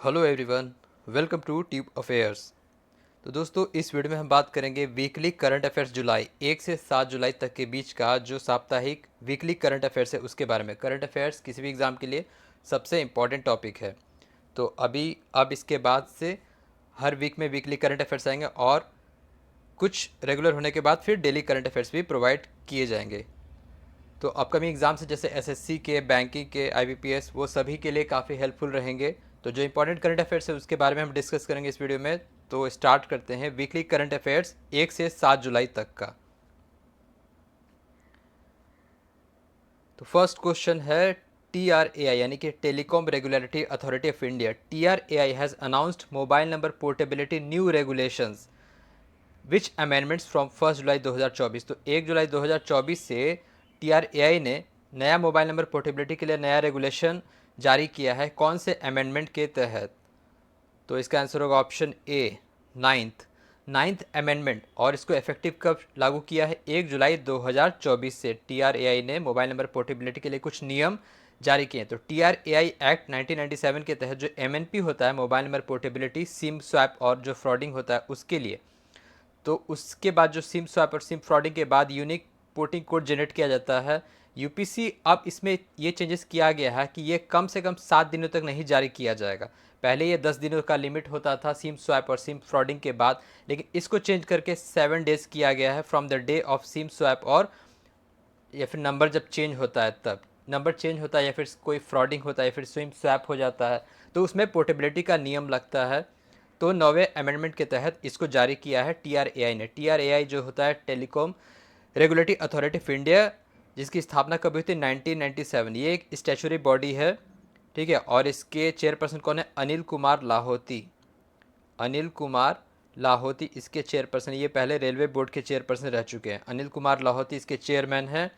Hello everyone, welcome to tube affairs. तो दोस्तों, इस वीडियो में हम बात करेंगे वीकली करंट अफेयर्स जुलाई 1 से 7 जुलाई तक के बीच का जो साप्ताहिक वीकली करंट अफेयर्स है उसके बारे में। करंट अफेयर्स किसी भी एग्ज़ाम के लिए सबसे इम्पॉर्टेंट टॉपिक है। तो अब इसके बाद से हर वीक में वीकली करंट अफेयर्स आएंगे और कुछ रेगुलर होने के बाद फिर डेली करंट अफेयर्स भी प्रोवाइड किए जाएंगे। तो अपकमिंग एग्जाम्स है जैसे एसएससी के, बैंकिंग के, आईबीपीएस, वो सभी के लिए काफ़ी हेल्पफुल रहेंगे। तो जो इंपॉर्टेंट करंट अफेयर्स है उसके बारे में हम डिस्कस करेंगे इस वीडियो में। तो स्टार्ट करते हैं वीकली करंट अफेयर्स 1 से 7 जुलाई तक का। तो फर्स्ट क्वेश्चन है, TRAI यानी कि telecom regulatory authority of India, TRAI has announced mobile number portability new regulations which amendments from 1 जुलाई 2024। तो 1 जुलाई 2024 से TRAI ने नया मोबाइल नंबर पोर्टेबिलिटी के लिए नया रेगुलेशन जारी किया है। कौन से अमेंडमेंट के तहत? तो इसका आंसर होगा ऑप्शन ए, नाइन्थ अमेंडमेंट। और इसको इफेक्टिव कब लागू किया है? 1 जुलाई 2024 से TRAI ने मोबाइल नंबर पोर्टेबिलिटी के लिए कुछ नियम जारी किए हैं। तो TRAI एक्ट 1997 के तहत जो MNP होता है, mobile number portability, SIM swap और जो फ्रॉडिंग होता है उसके लिए, तो उसके बाद जो सिम स्वैप और सिम फ्रॉडिंग के बाद यूनिक पोर्टिंग कोड जनरेट किया जाता है यूपीसी, अब इसमें ये चेंजेस किया गया है कि ये कम से कम 7 दिनों तक नहीं जारी किया जाएगा। पहले ये 10 दिनों का लिमिट होता था सिम स्वैप और सिम फ्रॉडिंग के बाद, लेकिन इसको चेंज करके 7 डेज़ किया गया है from the day of SIM swap, और या फिर नंबर जब चेंज होता है, तब नंबर चेंज होता है या फिर कोई फ्रॉडिंग होता है या फिर सिम स्वैप हो जाता है तो उसमें पोर्टेबिलिटी का नियम लगता है। तो 9वें अमेंडमेंट के तहत इसको जारी किया है TRAI ने। TRAI जो होता है telecom regulatory authority of India, जिसकी स्थापना कब हुई थी? 1997। ये एक स्टैचुरी बॉडी है, ठीक है। और इसके चेयरपर्सन कौन है? अनिल कुमार लाहौती। अनिल कुमार लाहौती इसके चेयरपर्सन। ये पहले रेलवे बोर्ड के चेयरपर्सन रह चुके हैं। अनिल कुमार लाहौती इसके चेयरमैन हैं।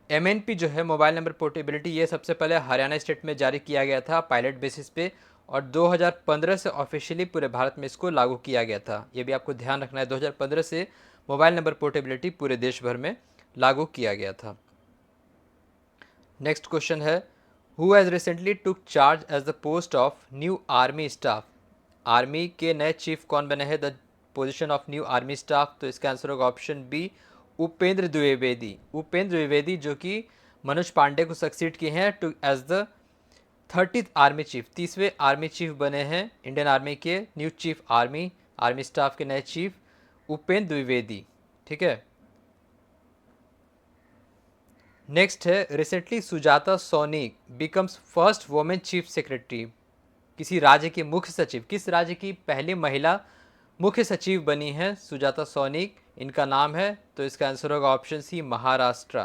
MNP जो है मोबाइल नंबर पोर्टेबिलिटी, ये सबसे पहले हरियाणा स्टेट में जारी किया गया था पायलट बेसिस पे, और 2015 से ऑफिशियली पूरे भारत में इसको लागू किया गया था। ये भी आपको ध्यान रखना है, 2015 से मोबाइल नंबर पोर्टेबिलिटी पूरे देश भर में लागू किया गया था। नेक्स्ट क्वेश्चन है, who has recently took charge as the post of new army staff. Army के नए चीफ कौन बने हैं? The position of new army staff. तो इसका आंसर होगा ऑप्शन बी, उपेंद्र द्विवेदी। उपेंद्र द्विवेदी जो कि मनोज पांडे को सक्सीड किए हैं to as the 30th army chief, 30वें आर्मी चीफ बने हैं इंडियन आर्मी के न्यू चीफ आर्मी स्टाफ के नए चीफ उपेंद्र द्विवेदी, ठीक है। नेक्स्ट है, recently Sujata Soni becomes first women chief secretary. किसी राज्य की मुख्य सचिव, किस राज्य की पहली महिला मुख्य सचिव बनी है सुजाता सोनी, इनका नाम है? तो इसका आंसर होगा ऑप्शन सी, महाराष्ट्र।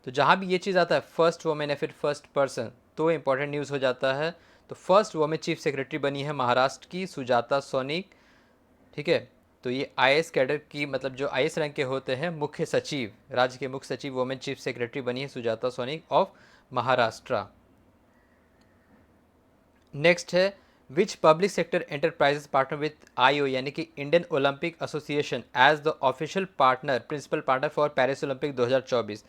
तो जहाँ भी ये चीज़ आता है फर्स्ट वुमेन या फिर फर्स्ट पर्सन, तो इंपॉर्टेंट न्यूज़ हो जाता है। तो फर्स्ट वुमेन चीफ सेक्रेटरी बनी है महाराष्ट्र की सुजाता सोनी, ठीक है। तो ये IAS कैडर की, मतलब जो IAS रैंक के होते हैं मुख्य सचिव, राज्य के मुख्य सचिव, वुमेन चीफ सेक्रेटरी बनी है सुजाता सोनी ऑफ महाराष्ट्र। नेक्स्ट है, which public sector enterprises partner with IO यानी कि Indian Olympic association as the official partner, principal partner for Paris Olympic 2024।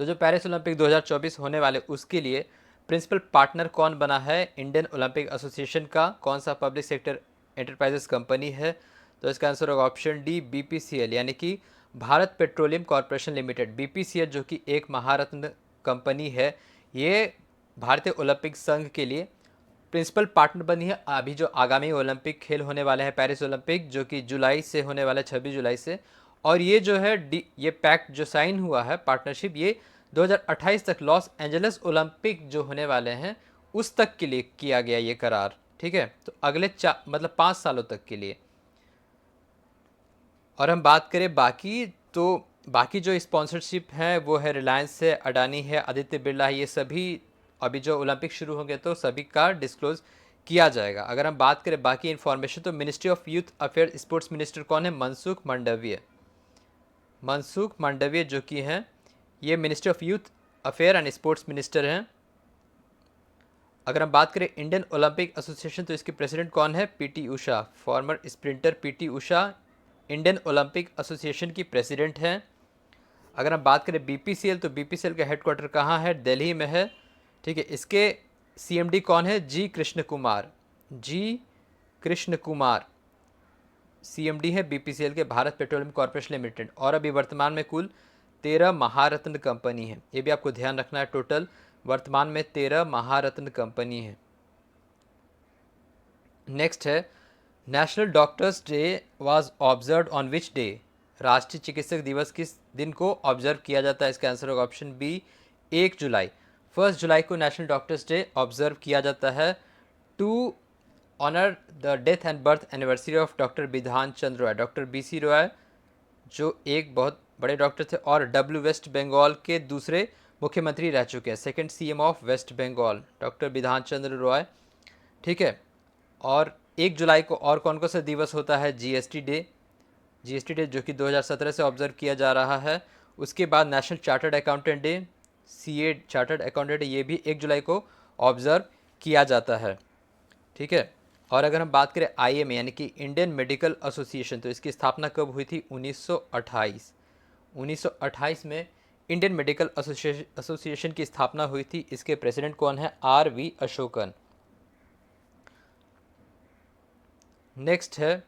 तो जो पेरिस ओलंपिक 2024 होने वाले उसके लिए प्रिंसिपल पार्टनर कौन बना है इंडियन ओलंपिक एसोसिएशन का? कौन सा पब्लिक सेक्टर एंटरप्राइजेस कंपनी है? तो इसका आंसर होगा ऑप्शन डी, BPCL यानी कि Bharat petroleum corporation limited. BPCL जो कि एक महारत्न कंपनी है, ये भारतीय ओलंपिक संघ के लिए प्रिंसिपल पार्टनर बनी है। अभी जो आगामी ओलंपिक खेल होने वाले हैं पेरिस ओलंपिक, जो कि जुलाई से होने वाला है, 26 जुलाई से, और ये जो है ये पैक्ट जो साइन हुआ है पार्टनरशिप, ये 2028 तक लॉस एंजलिस ओलंपिक जो होने वाले हैं उस तक के लिए किया गया ये करार, ठीक है। तो अगले मतलब 5 सालों तक के लिए। और हम बात करें बाकी, तो बाकी जो स्पॉन्सरशिप है वो है रिलायंस है, अडानी है, आदित्य बिरला है, ये सभी अभी जो ओलंपिक शुरू होंगे तो सभी का डिस्क्लोज किया जाएगा। अगर हम बात करें बाकी इन्फॉर्मेशन, तो ministry of youth affair sports minister कौन है? मनसुख मांडविया। मनसुख मांडविया जो कि हैं, ये ministry of youth affair and sports minister हैं। अगर हम बात करें इंडियन ओलंपिक एसोसिएशन, तो इसके प्रेसिडेंट कौन है? PT Usha, farmer sprinter PT Usha Indian Olympic association की प्रेसिडेंट हैं। अगर हम बात करें BPCL, तो BPCL का हेडक्वार्टर कहाँ है? दिल्ली में है, ठीक है। इसके CMD कौन है? G कृष्ण कुमार। जी कृष्ण कुमार, CMD है BPCL के भारत पेट्रोलियम कॉर्पोरेशन लिमिटेड, और अभी वर्तमान में कुल 13 महारत्न कंपनी है। ये भी आपको ध्यान रखना है, टोटल वर्तमान में 13 महारत्न कंपनी है। नेक्स्ट है, national doctors day was observe on which day? राष्ट्रीय चिकित्सक दिवस किस दिन को ऑब्जर्व किया जाता है? इसका आंसर होगा ऑप्शन बी 1 जुलाई। 1 जुलाई को नेशनल डॉक्टर्स डे ऑब्जर्व किया जाता है to honour the death and birth anniversary of doctor Bidhan Chandra Roy. Doctor BC Roy जो एक बहुत बड़े डॉक्टर थे और वेस्ट बंगाल के दूसरे मुख्यमंत्री रह चुके हैं, second CM of West Bengal, doctor Bidhan Chandra Roy. ठीक है, और 1 जुलाई को और कौन कौन सा दिवस होता है? GST डे जो कि 2017 से ऑब्जर्व किया जा रहा है। उसके बाद national chartered accountant day, CA chartered accountant, ये भी 1 जुलाई को ऑब्जर्व किया जाता है। ठीक है, और अगर हम बात करें IMA यानी कि इंडियन मेडिकल एसोसिएशन, तो इसकी स्थापना कब हुई थी? 1928। 1928 में इंडियन मेडिकल एसोसिएशन की स्थापना हुई थी। इसके प्रेसिडेंट कौन है? RV अशोकन। नेक्स्ट है,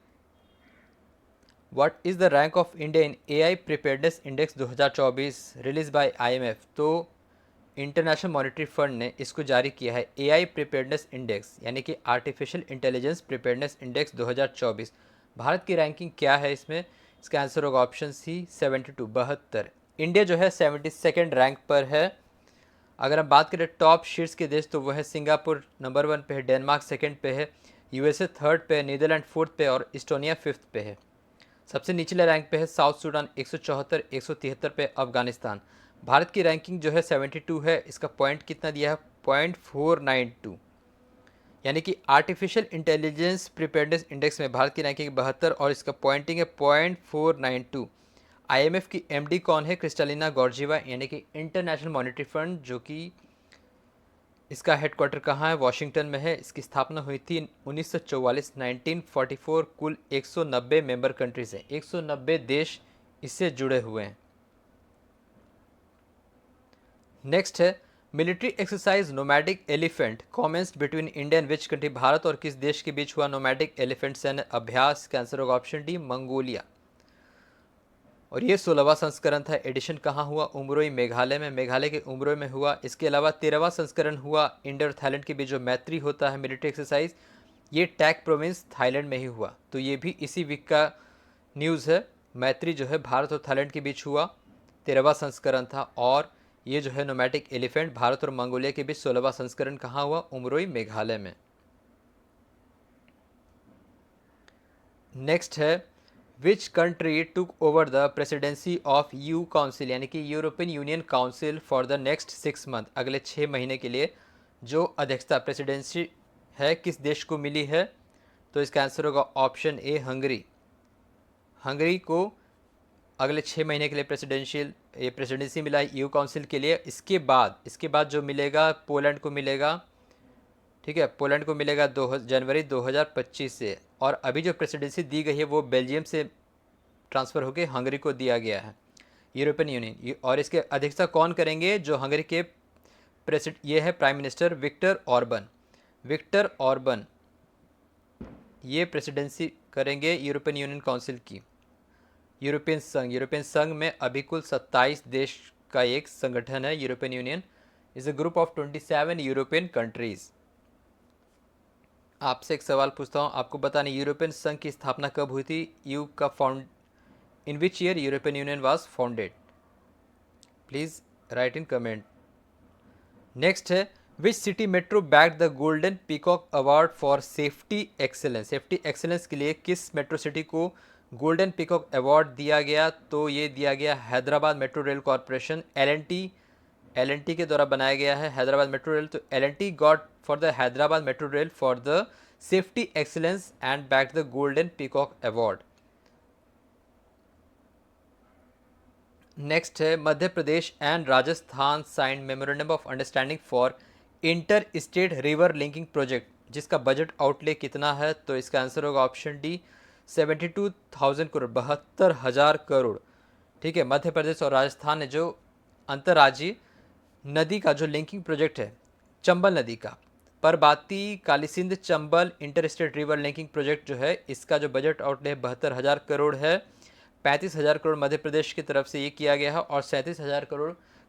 what is the rank of India in AI preparedness index 2024 release by IMF? तो इंटरनेशनल मॉनेटरी फंड ने इसको जारी किया है, AI प्रिपेयर्डनेस इंडेक्स यानी कि artificial intelligence preparedness index 2024। Bharat की रैंकिंग क्या है इसमें? इसका आंसर होगा ऑप्शन सी 72, 72। इंडिया जो है 72nd रैंक पर है। अगर हम बात करें टॉप शीर्ष के देश, तो वह है सिंगापुर नंबर 1 पे है, डेनमार्क सेकंड पे है, USA थर्ड पे है, नीदरलैंड फोर्थ पे और इस्टोनिया फिफ्थ पे है। सबसे निचले रैंक पे है साउथ सूडान 174, 173 पे अफगानिस्तान। भारत की रैंकिंग जो है 72 है। इसका पॉइंट कितना दिया है? 0.492, यानी कि आर्टिफिशियल इंटेलिजेंस प्रिपेयर्डनेस इंडेक्स में भारत की रैंकिंग 72 और इसका पॉइंटिंग है 0.492। IMF की MD कौन है? क्रिस्टालिना गॉर्जिवा, यानी कि इंटरनेशनल मॉनेटरी फंड, जो कि इसका हेडक्वार्टर कहाँ है? वॉशिंगटन में है। इसकी स्थापना हुई थी 1944, 1944। कुल 190 मेंबर कंट्रीज हैं, 190 देश इससे जुड़े हुए हैं। नेक्स्ट है, military exercise nomadic elephant commenced between India and which country? Bharat और किस देश के बीच हुआ नोमैडिक एलिफेंट सैन्य अभ्यास? का आंसर होगा ऑप्शन डी मंगोलिया। और ये 16वां संस्करण था। एडिशन कहाँ हुआ? उमरोई मेघालय में, मेघालय के उमरोई में हुआ। इसके अलावा 13वां संस्करण हुआ इंडिया और थाईलैंड के बीच जो मैत्री होता है मिलिट्री एक्सरसाइज, ये टैक प्रोविंस थाईलैंड में ही हुआ। तो ये भी इसी वीक का न्यूज़ है। मैत्री जो है भारत और थाईलैंड के बीच हुआ, 13वां संस्करण था। और ये जो है नोमैटिक एलिफेंट भारत और मंगोलिया के बीच 16वां संस्करण कहाँ हुआ? उमरोई मेघालय में। नेक्स्ट है, which country took over the presidency of EU council, यानी कि European union council for the next 6 month, अगले 6 महीने के लिए जो अध्यक्षता प्रेसिडेंसी है किस देश को मिली है? तो इसका आंसर होगा ऑप्शन ए हंगरी। हंगरी को अगले 6 महीने के लिए प्रेसिडेंसी मिला है EU काउंसिल के लिए। इसके बाद जो मिलेगा पोलैंड को मिलेगा। ठीक है, पोलैंड को मिलेगा जनवरी 2025 से। और अभी जो प्रेसिडेंसी दी गई है वो बेल्जियम से ट्रांसफ़र होकर हंगरी को दिया गया है, यूरोपियन यूनियन। और इसके अध्यक्षता कौन करेंगे? जो हंगरी के ये है prime minister Viktor Orban. Viktor Orban ये प्रेसिडेंसी करेंगे यूरोपियन यूनियन काउंसिल की। यूरोपियन संघ में अभी कुल 27 देश का एक संगठन है। European union is a group of 27 European countries. आपसे एक सवाल पूछता हूँ, आपको बताने यूरोपियन संघ की स्थापना कब हुई थी? In which year European union was founded? Please write in comment. Next है, which city metro backed the golden peacock award for safety excellence? Safety excellence के लिए किस मेट्रो सिटी को गोल्डन पीकॉक अवार्ड दिया गया? तो ये दिया गया Hyderabad metro rail corporation, LNT के द्वारा बनाया गया है हैदराबाद मेट्रो रेल। तो LNT got for the Hyderabad metro rail for the safety excellence and back the golden peacock award. Next है, Madhya Pradesh and Rajasthan sign memorandum of understanding for inter state river linking project, जिसका budget outlay कितना है? तो इसका answer होगा option D 72,000 crore, 72,000 crore. ठीक है, मध्य प्रदेश और राजस्थान ने जो अंतर्राज्यीय नदी का जो लिंकिंग प्रोजेक्ट है चंबल नदी का, Parbati Kalisindh Chambal inter state river linking project जो है, इसका जो बजट आउटले 72,000 करोड़ है। 35,000 करोड़ मध्य प्रदेश की तरफ से ये किया गया है और 37,000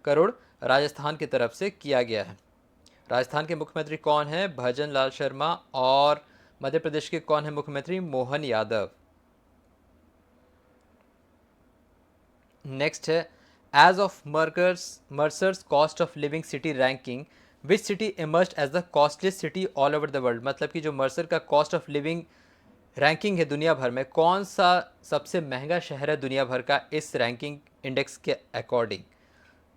करोड़ राजस्थान की तरफ से किया गया है। राजस्थान के मुख्यमंत्री कौन है? भजन लाल शर्मा। और मध्य प्रदेश के कौन है मुख्यमंत्री? मोहन यादव। नेक्स्ट है, as of Mercer's cost of living city ranking which city emerged as the costliest city all over the world. मतलब कि जो मर्सर का कॉस्ट ऑफ लिविंग रैंकिंग है दुनिया भर में, कौन सा सबसे महंगा शहर है दुनिया भर का इस रैंकिंग इंडेक्स के अकॉर्डिंग?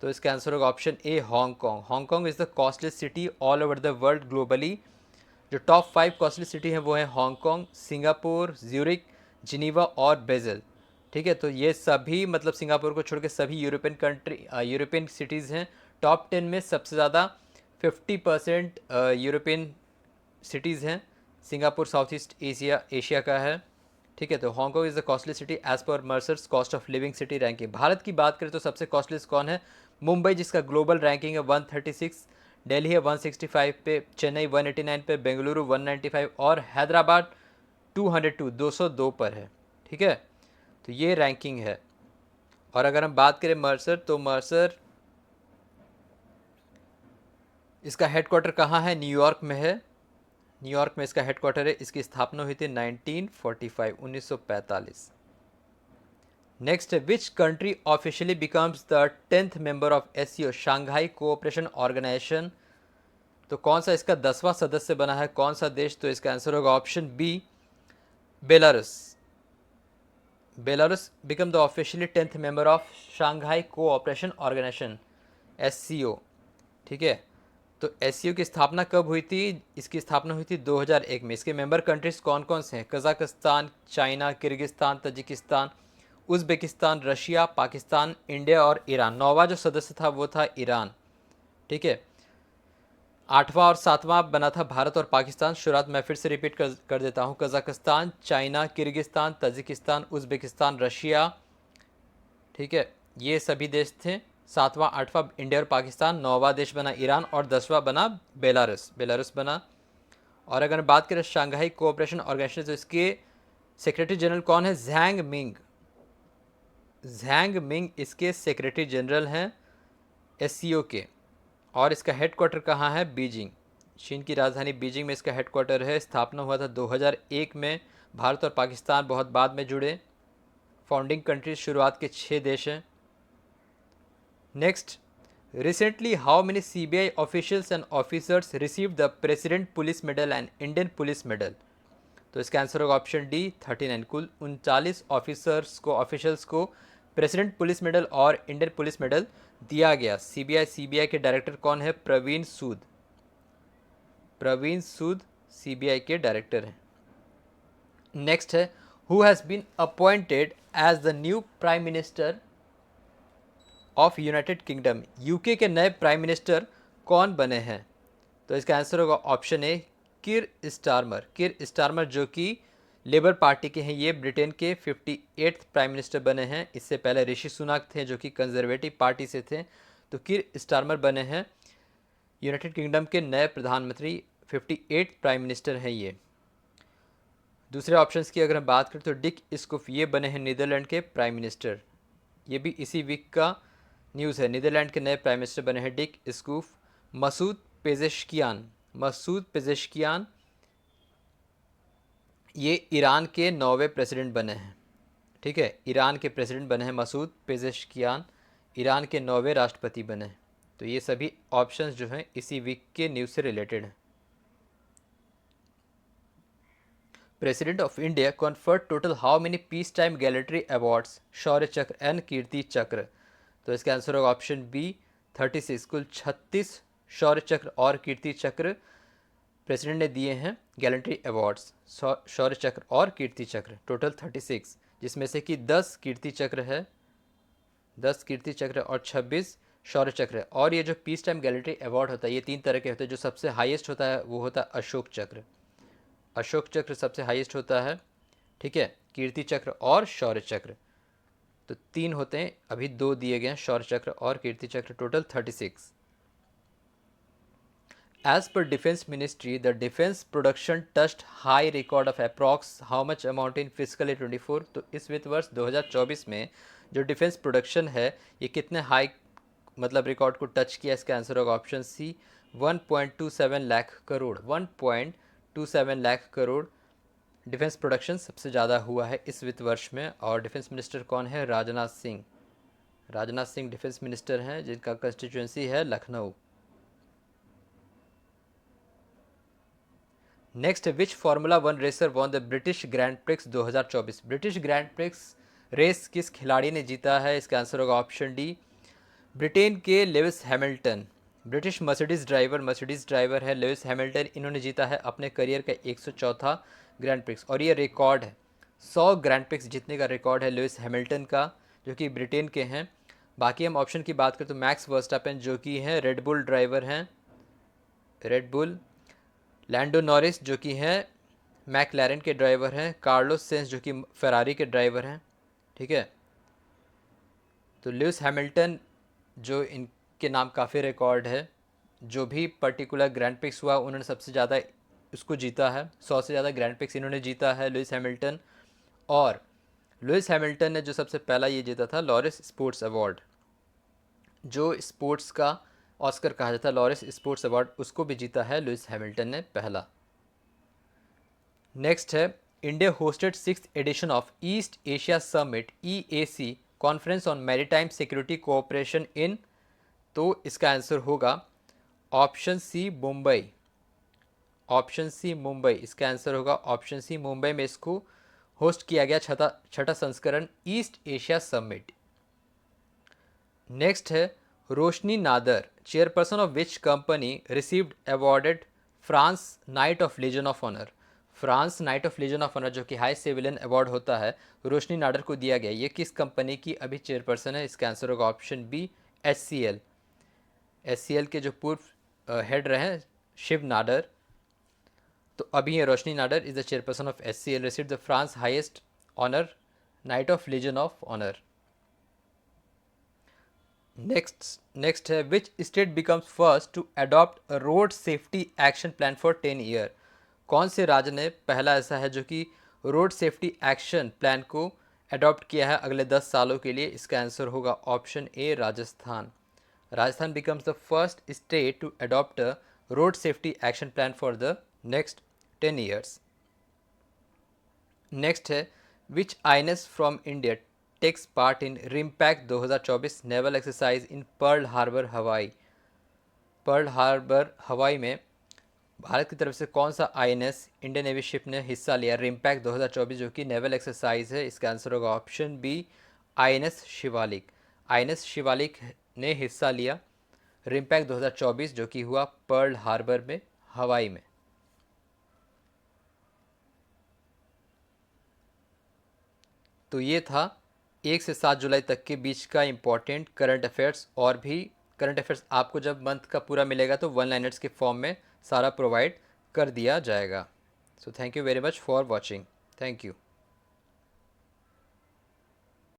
तो इसका आंसर होगा option A, Hong Kong. Hong Kong is the costliest city all over the world globally. जो टॉप 5 कॉस्टली सिटी हैं वो हैं हांगकांग, सिंगापुर, ज्यूरिक, जिनीवा और बेजल। ठीक है, तो ये सभी मतलब सिंगापुर को छोड़ के सभी यूरोपियन सिटीज़ हैं। टॉप 10 में सबसे ज़्यादा 50% यूरोपियन सिटीज़ हैं। सिंगापुर साउथ ईस्ट एशिया का है। ठीक है, तो Hong Kong is the costly city as पर Mercer's cost of living city ranking. Bharat की बात करें तो सबसे कॉस्टलीस्ट कौन है? मुंबई, जिसका ग्लोबल रैंकिंग है 136, दिल्ली है 165 पे, चेन्नई 189 पे, बेंगलुरु 195 और हैदराबाद 202 पर है। ठीक है, तो ये रैंकिंग है। और अगर हम बात करें मर्सर, तो मर्सर इसका हेडक्वार्टर कहाँ है? न्यूयॉर्क में है। न्यूयॉर्क में इसका हेडक्वार्टर है। इसकी स्थापना हुई थी 1945। Next, which country officially becomes the 10th member of SCO Shanghai cooperation organisation. तो कौन सा इसका 10वां सदस्य बना है? कौन सा देश? तो इसका आंसर होगा option B, Belarus. Belarus become the officially 10th member of Shanghai cooperation organisation, SCO. ठीक है, तो एससीओ की स्थापना कब हुई थी? इसकी स्थापना हुई थी 2001 में। इसके मेंबर कंट्रीज कौन कौन से हैं? Kazakhstan, China, Kyrgyzstan, Tajikistan, Uzbekistan, Russia, Pakistan, India और ईरान। 9वां जो सदस्य था वो था ईरान। ठीक है, 8वां और 7वां बना था भारत और पाकिस्तान। शुरुआत मैं फिर से रिपीट कर देता हूँ। Kazakhstan, China, Kyrgyzstan, Tajikistan, Uzbekistan, Russia. ठीक है, ये सभी देश थे। 7वां 8वां इंडिया और पाकिस्तान। 9वां देश बना ईरान और 10वां बना बेलारूस बना। और अगर बात करें शंघाई कोऑपरेशन ऑर्गेनाइजेशन, तो इसके सेक्रेटरी जनरल कौन है? जैंग मिंग इसके सेक्रेटरी जनरल हैं एससीओ के। और इसका हेडक्वार्टर कहाँ है? बीजिंग। चीन की राजधानी बीजिंग में इसका हेडक्वार्टर है। स्थापना हुआ था 2001 में। भारत और पाकिस्तान बहुत बाद में जुड़े। फाउंडिंग कंट्रीज शुरुआत के 6 देश हैं। Next, recently how many CBI officials and officers received the president police medal and Indian police medal. तो इसका आंसर होगा ऑप्शन डी, 39। कुल 39 ऑफिशियल्स को प्रेसिडेंट पुलिस मेडल और इंडियन पुलिस मेडल दिया गया। सीबीआई के डायरेक्टर कौन है? प्रवीण सूद सीबीआई के डायरेक्टर हैं। नेक्स्ट है, who has been appointed as the new prime minister of United Kingdom. UK के नए प्राइम मिनिस्टर कौन बने हैं? तो इसका आंसर होगा ऑप्शन ए, किर स्टारमर जो कि लेबर पार्टी के हैं। ये ब्रिटेन के 58th प्राइम मिनिस्टर बने हैं। इससे पहले ऋषि सुनक थे जो कि कंजर्वेटिव पार्टी से थे। तो किर स्टारमर बने हैं यूनाइटेड किंगडम के नए प्रधानमंत्री, 58th प्राइम मिनिस्टर हैं ये। दूसरे ऑप्शंस की अगर हम बात करें तो डिक स्कूफ ये बने हैं नीदरलैंड के प्राइम मिनिस्टर। ये भी इसी वीक का न्यूज़ है। नीदरलैंड के नए प्राइम मिनिस्टर बने हैं डिक स्कूफ। मसूद पेजेश्कियान ये ईरान के 9वें प्रेसिडेंट बने हैं। ठीक है, ईरान के प्रेसिडेंट बने हैं मसूद पेजेश्कियान। ईरान के 9वें राष्ट्रपति बने हैं। तो ये सभी ऑप्शंस जो हैं इसी वीक के न्यूज़ से रिलेटेड हैं। President of India conferred total how many peace time gallantry awards, Shaurya Chakra and कीर्ति चक्र। तो इसका आंसर होगा ऑप्शन बी, 36। कुल 36 शौर्य चक्र और कीर्ति चक्र प्रेसिडेंट ने दिए हैं गैलेंट्री अवार्ड्स। शौर्य चक्र और कीर्ति चक्र टोटल 36, जिसमें से कि 10 कीर्ति चक्र है, 10 कीर्ति चक्र और 26 शौर्य चक्र है। और ये जो पीस टाइम गैलेंट्री अवार्ड होता है ये 3 तरह के होते हैं। जो सबसे हाईएस्ट होता है वो होता है अशोक चक्र। अशोक चक्र सबसे हाईएस्ट होता है। ठीक है, कीर्ति चक्र और शौर्य चक्र, तो 3 होते हैं। अभी 2 दिए गए हैं, शौर्य चक्र और कीर्ति चक्र, total 36। As per Defense Ministry, the defense production touched high record of approx how much amount in fiscal year 24। तो इस वित्त वर्ष 2024 में जो डिफेंस प्रोडक्शन है ये कितने हाई मतलब रिकॉर्ड को टच किया, इसका आंसर होगा option C 1.27 lakh crore. 1.27 lakh crore defence production सबसे ज़्यादा हुआ है इस वित्त वर्ष में। और डिफेंस मिनिस्टर कौन है? राजनाथ सिंह। राजनाथ सिंह डिफेंस मिनिस्टर हैं जिनका कंस्टिट्यूंसी है Lucknow. Next, which formula one racer won the British grand prix 2024। British grand prix race किस खिलाड़ी ने जीता है? इसका आंसर होगा ऑप्शन डी ब्रिटेन के Lewis Hamilton. British Mercedes driver है लेविस हैमिल्टन। इन्होंने जीता है अपने करियर का 104वां ग्रैंड प्रिक्स और ये रिकॉर्ड है। 100 ग्रैंड प्रिक्स जीतने का रिकॉर्ड है लेविस हैमिल्टन का, जो कि ब्रिटेन के हैं। बाकी हम ऑप्शन की बात करें तो मैक्स वर्स्टापेन जो कि हैं रेडबुल ड्राइवर हैं, रेडबुल। लैंडो नॉरिस जो कि हैं मैकलैरन के ड्राइवर हैं। कार्लोस सेंस जो कि फेरारी के ड्राइवर हैं। ठीक है, तो लुइस हैमिल्टन जो इनके नाम काफ़ी रिकॉर्ड है, जो भी पर्टिकुलर ग्रैंड प्रिक्स हुआ उन्होंने सबसे ज़्यादा उसको जीता है। 100 से ज़्यादा ग्रैंड प्रिक्स इन्होंने जीता है लुइस हैमिल्टन। और लुइस हैमिल्टन ने जो सबसे पहला ये जीता था लॉरिस स्पोर्ट्स अवार्ड, जो स्पोर्ट्स का ऑस्कर कहा जाता है, लॉरिस स्पोर्ट्स अवार्ड, उसको भी जीता है लुइस हैमिल्टन ने पहला। नेक्स्ट है, India hosted 6th edition of East Asia summit EAC conference on maritime security cooperation in. तो इसका आंसर होगा option C Mumbai. Option C Mumbai, इसका आंसर होगा ऑप्शन सी मुंबई में इसको होस्ट किया गया छठा संस्करण ईस्ट एशिया समिट। नेक्स्ट है, Roshni Nadar chairperson of which company received awarded France knight of legion of honour. France knight of legion of honour जो कि हाई सिविलियन अवार्ड होता है रोशनी नादर को दिया गया। ये किस कंपनी की अभी चेयरपर्सन है? इसका आंसर होगा ऑप्शन बी HCL। HCL के जो पूर्व हेड रहे शिव नाडर, तो अभी ये Roshni Nadar is the chairperson of HCL received the France highest honour knight of legion of honour. Next है, which state becomes first to adopt a road safety action plan for 10 year. कौन से राज्य ने पहला ऐसा है जो कि रोड सेफ्टी एक्शन प्लान को अडॉप्ट किया है अगले 10 सालों के लिए? इसका आंसर होगा option A Rajasthan. Rajasthan becomes the first state to adopt a road safety action plan for the next 10 years. Next है, which INS from India takes part in RIMPAC 2024 naval exercise in Pearl Harbor Hawaii. Pearl Harbor Hawaii में भारत की तरफ से कौन सा INS Indian navy ship ने हिस्सा लिया रिम्पैक 2024 जो कि नेवल एक्सरसाइज है? इसका आंसर होगा option B INS Shivalik. INS Shivalik ने हिस्सा लिया रिम्पैक 2024 जो कि हुआ पर्ल हार्बर में हवाई में। तो ये था 1 से 7 जुलाई तक के बीच का इम्पॉर्टेंट करंट अफेयर्स। और भी करंट अफेयर्स आपको जब मंथ का पूरा मिलेगा तो 1 लाइनर्स के फॉर्म में सारा प्रोवाइड कर दिया जाएगा। So thank you very much for watching. Thank you.